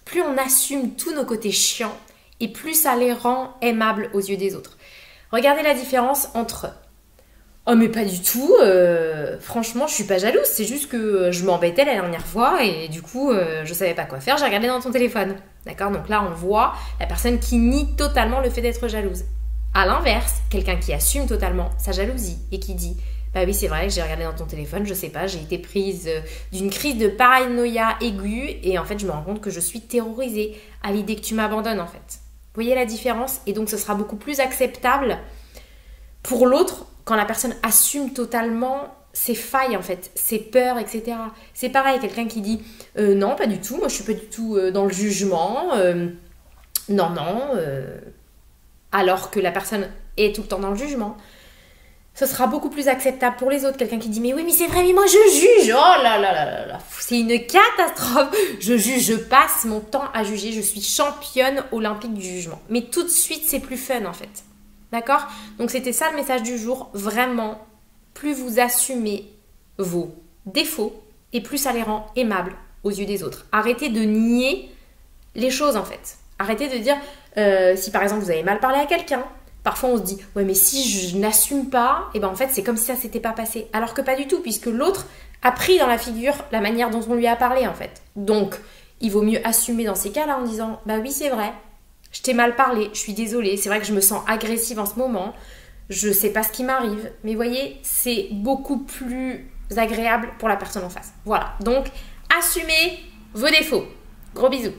plus on assume tous nos côtés chiants et plus ça les rend aimables aux yeux des autres. Regardez la différence entre oh mais pas du tout, franchement je suis pas jalouse, c'est juste que je m'embêtais la dernière fois et du coup je savais pas quoi faire, j'ai regardé dans ton téléphone. D'accord? Donc là on voit la personne qui nie totalement le fait d'être jalouse. À l'inverse, quelqu'un qui assume totalement sa jalousie et qui dit bah oui c'est vrai que j'ai regardé dans ton téléphone, je sais pas, j'ai été prise d'une crise de paranoïa aiguë et en fait je me rends compte que je suis terrorisée à l'idée que tu m'abandonnes en fait. Vous voyez la différence? Et donc ce sera beaucoup plus acceptable pour l'autre quand la personne assume totalement ses failles en fait, ses peurs, etc. C'est pareil, quelqu'un qui dit non pas du tout, moi je suis pas du tout dans le jugement, non, alors que la personne est tout le temps dans le jugement. Ce sera beaucoup plus acceptable pour les autres. Quelqu'un qui dit mais oui mais c'est vrai mais moi je juge, oh là là là là là, c'est une catastrophe, je juge, je passe mon temps à juger, je suis championne olympique du jugement. Mais tout de suite c'est plus fun en fait. D'accord? Donc c'était ça le message du jour. Vraiment, plus vous assumez vos défauts et plus ça les rend aimables aux yeux des autres. Arrêtez de nier les choses en fait. Arrêtez de dire, si par exemple vous avez mal parlé à quelqu'un, parfois on se dit, ouais mais si je n'assume pas, et ben en fait c'est comme si ça s'était pas passé. Alors que pas du tout, puisque l'autre a pris dans la figure la manière dont on lui a parlé en fait. Donc il vaut mieux assumer dans ces cas-là en disant, bah oui c'est vrai. Je t'ai mal parlé, je suis désolée, c'est vrai que je me sens agressive en ce moment, je sais pas ce qui m'arrive, mais voyez, c'est beaucoup plus agréable pour la personne en face. Voilà, donc assumez vos défauts. Gros bisous.